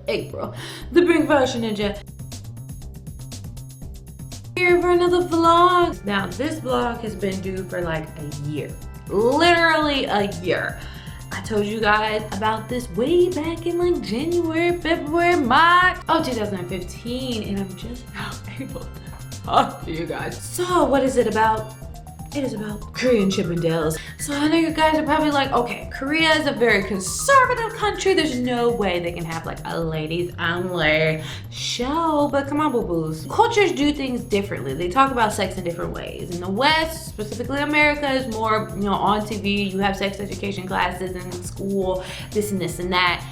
April, the Pink Fashion Ninja. Here for another vlog. Now this vlog has been due for like a year, literally a year. I told you guys about this way back in like January, February, March of 2015, and I'm just now able to talk to you guys. So what is it about? It is about Korean Chippendales. So I know you guys are probably like, okay, Korea is a very conservative country. There's no way they can have like a ladies only show, but come on, boo-boos. Cultures do things differently. They talk about sex in different ways. In the West, specifically America, is more, you know, on TV. You have sex education classes in school, this and this and that.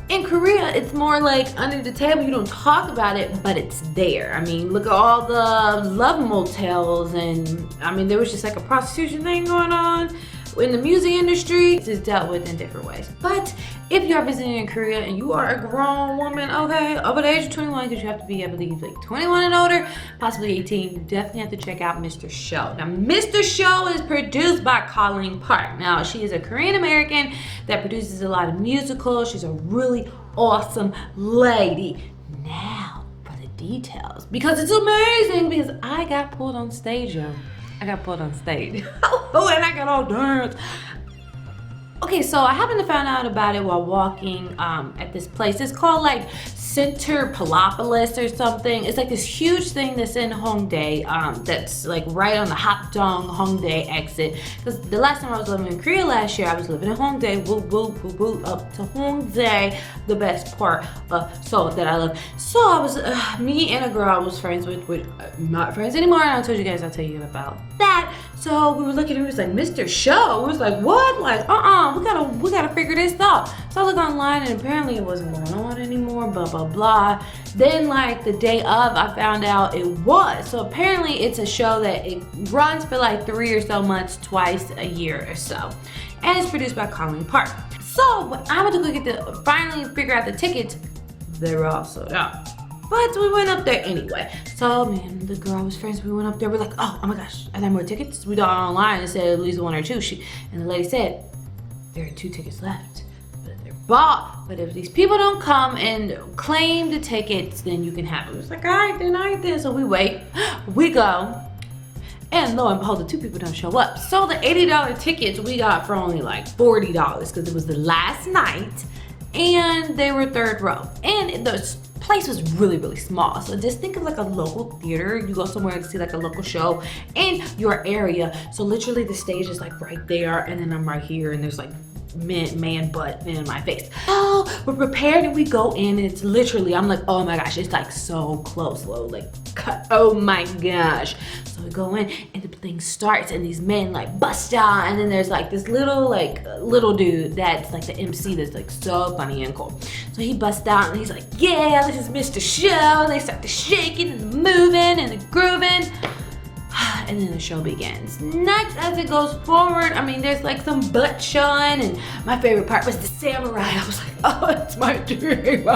In Korea, it's more like under the table. You don't talk about it, but it's there. I mean, look at all the love motels, and I mean, there was just like a prostitution thing going on in the music industry. It's just dealt with in different ways. But if you are visiting in Korea and you are a grown woman, okay, over the age of 21, because you have to be, I believe, like 21 and older, possibly 18, you definitely have to check out Mr.Show. Now, Mr.Show is produced by Colleen Park. Now, she is a Korean American that produces a lot of musicals. She's a really awesome lady. Now, for the details, because it's amazing, because I got pulled on stage, yo. I got pulled on stage. Oh, and I got all dance. Okay, so I happened to find out about it while walking at this place. It's called like Center Palopolis or something. It's like this huge thing that's in Hongdae, that's like right on the Hapdong Hongdae exit. Because the last time I was living in Korea last year, I was living in Hongdae, woo woo woo woo, up to Hongdae, the best part of Seoul that I love. So I was, me and a girl I was friends with not friends anymore, and I told you guys I'll tell you about that. So we were looking, it was like Mr.Show. We was like, what? Like, we gotta figure this out. So I looked online, and apparently it wasn't going on anymore, blah, blah, blah. Then like the day of, I found out it was. So apparently it's a show that it runs for like 3 or so months, twice a year or so. And it's produced by Colleen Park. So when I went to go finally figure out the tickets, they were all sold out. But we went up there anyway. So me and the girl I was friends, we went up there. We're like, oh my gosh, are there more tickets? We got online and said at least 1 or 2. And the lady said, there are 2 tickets left, but they're bought. But if these people don't come and claim the tickets, then you can have them. It's like, all right then. So we wait, we go. And lo and behold, the 2 people don't show up. So the $80 tickets we got for only like $40 because it was the last night and they were 3rd row. And the place was really, really small. So just think of like a local theater. You go somewhere to see like a local show in your area. So literally the stage is like right there, and then I'm right here, and there's like man butt in my face. Oh, we're prepared, and we go in, and it's literally, I'm like, oh my gosh, it's like so close, like, oh my gosh. So we go in, and the thing starts, and these men like bust out, and then there's like this little dude that's like the MC that's like so funny and cool. So he busts out, and he's like, yeah, this is Mr.Show. And they start to shaking and moving and the grooving. And then the show begins. Next, as it goes forward, I mean, there's like some butt showing, and my favorite part was the samurai. I was like, oh, it's my dream.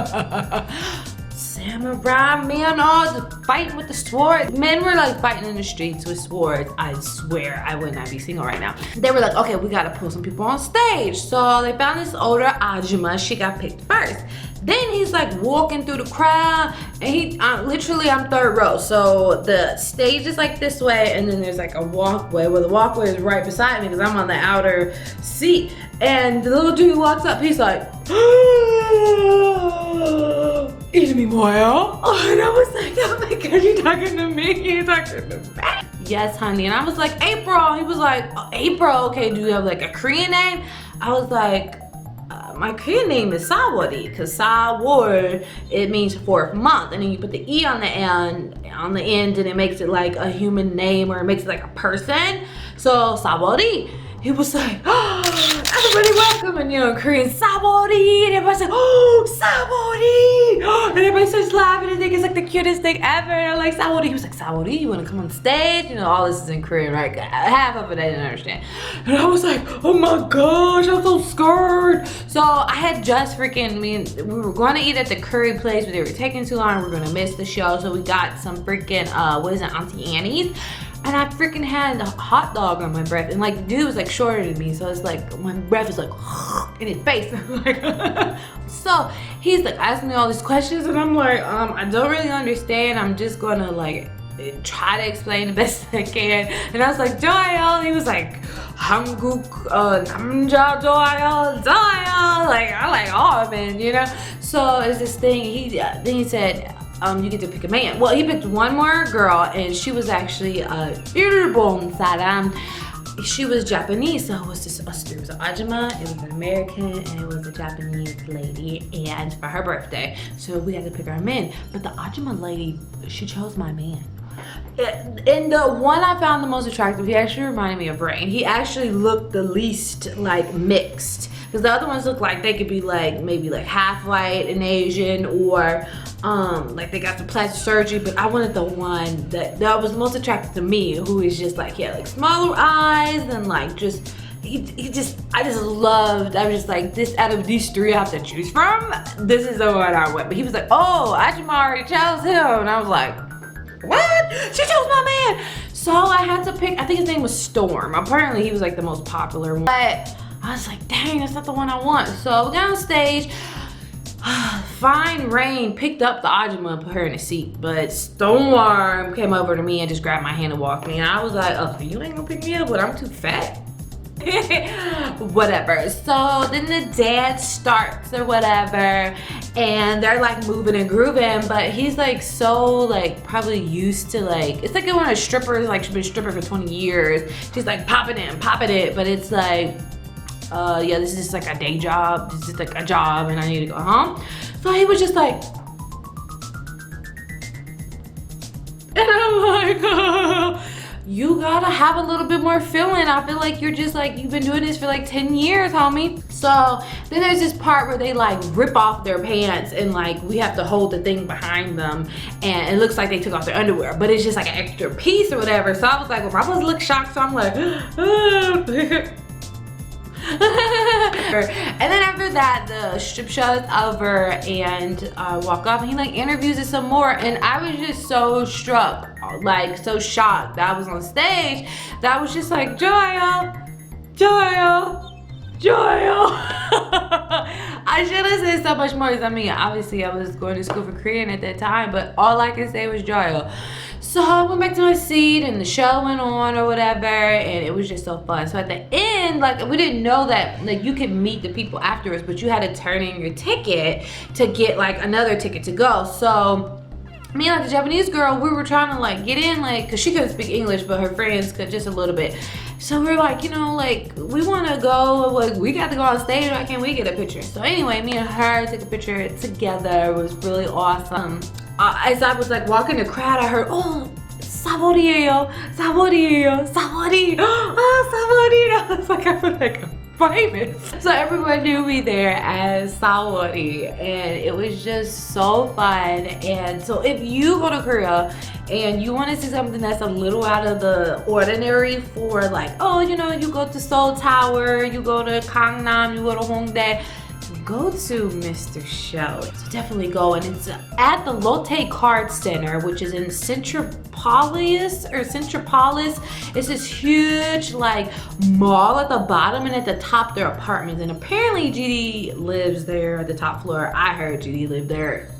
Samurai men all just fighting with the swords. Men were like fighting in the streets with swords. I swear I would not be single right now. They were like, okay, we gotta pull some people on stage. So they found this older Ajima. She got picked first. Then he's like walking through the crowd, and he literally, I'm 3rd row. So the stage is like this way, and then there's like a walkway. Well, the walkway is right beside me because I'm on the outer seat. And the little dude walks up, he's like, is me more? Oh, and I was like, oh my God, you talking to me? You talking to me? Yes, honey. And I was like, April. He was like, oh, April, okay, do you have like a Korean name? I was like, my Korean name is Sawori, because Sawor, it means 4th month, and then you put the E on the end, and it makes it like a human name, or it makes it like a person. So Sawori. He was like, oh, everybody welcome, and you know, in Korean, Sawori, and everybody's like, oh, Sawori, and everybody starts laughing and think it's like the cutest thing ever. And I'm like, Sawori. He was like, Sawori, you want to come on stage? You know, all this is in Korean, right? Half of it I didn't understand. And I was like, oh my gosh, I'm so scared. So I had just freaking, we were going to eat at the curry place, but they were taking too long. We were going to miss the show. So we got some freaking, what is it, Auntie Annie's. and I freaking had a hot dog on my breath, and like the dude was like shorter than me, so it's like my breath is like in his face. Like, so he's like asking me all these questions, and I'm like, I don't really understand. I'm just gonna like try to explain the best I can. And I was like, Joel. He was like, Hanguk namja Joel. Like I like all of it, you know. So it's this thing. Then he said, you get to pick a man. Well, he picked one more girl, and she was actually Ilbon saram. She was Japanese, so it was just us. There was an Ajima, it was an American, and it was a Japanese lady, and for her birthday, so we had to pick our men. But the Ajima lady, she chose my man. And the one I found the most attractive, he actually reminded me of Rain. He actually looked the least like mixed, because the other ones looked like they could be like maybe like half white and Asian, or like they got the plastic surgery. But I wanted the one that was most attractive to me, who is just like, he had like smaller eyes and like just I just loved. I was just like, this, out of these three I have to choose from, this is the one I went. But he was like, oh, Ajima already chose him, and I was like, what? She chose my man. So I had to pick, I think his name was Storm. Apparently he was like the most popular one. But I was like, dang, that's not the one I want. So we got on stage. Fine Rain picked up the Ajima and put her in a seat. But Storm came over to me and just grabbed my hand and walked me. And I was like, oh, you ain't gonna pick me up, but I'm too fat. Whatever. So then the dance starts or whatever, and they're like moving and grooving, but he's like so like probably used to like, it's like when a stripper is like, she's been a stripper for 20 years, she's like popping it, but it's like yeah, this is just like a day job, this is like a job, and I need to go home. So he was just like, and I'm like, oh, you gotta have a little bit more feeling. I feel like you're just like, you've been doing this for like 10 years, homie. So then there's this part where they like rip off their pants, and like we have to hold the thing behind them, and it looks like they took off their underwear, but it's just like an extra piece or whatever. So I was like, well, my boys look shocked, so I'm like, and then after that, the strip show is over, and I walk off, and he like interviews us some more, and I was just so struck, like so shocked that I was on stage, that I was just like, Joel. I should have said so much more, because I mean, obviously I was going to school for Korean at that time, but all I could say was Joel. So I went back to my seat, and the show went on or whatever, and it was just so fun. So at the end, like, we didn't know that like you could meet the people afterwards, but you had to turn in your ticket to get like another ticket to go. So me and like the Japanese girl, we were trying to like get in, like, cause she couldn't speak English, but her friends could just a little bit. So we were like, you know, like, we want to go, like, we got to go on stage, why can't we get a picture? So anyway, me and her took a picture together. It was really awesome. As I was like walking the crowd, I heard, oh, 사월이에요. I was like, I feel like I'm famous. So everyone knew me there as Sawori, and it was just so fun. And so if you go to Korea and you want to see something that's a little out of the ordinary, for like, oh, you know, you go to Seoul Tower, you go to Gangnam, you go to Hongdae, go to Mr.Show. So definitely go, and it's at the Lotte Card Center, which is in Centropolis. It's this huge like mall at the bottom, and at the top there are apartments, and apparently GD lives there at the top floor. I heard GD lived there.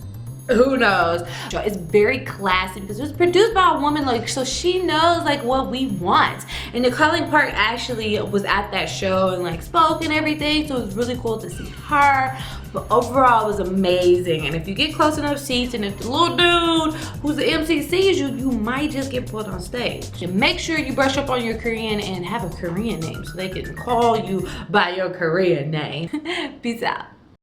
Who knows? It's very classy because it was produced by a woman, like, so she knows like what we want. And Nicole Park actually was at that show and like spoke and everything, so it was really cool to see her. But overall it was amazing. And if you get close enough seats, and if the little dude who's the MC sees you, you might just get put on stage. And make sure you brush up on your Korean and have a Korean name so they can call you by your Korean name. Peace out.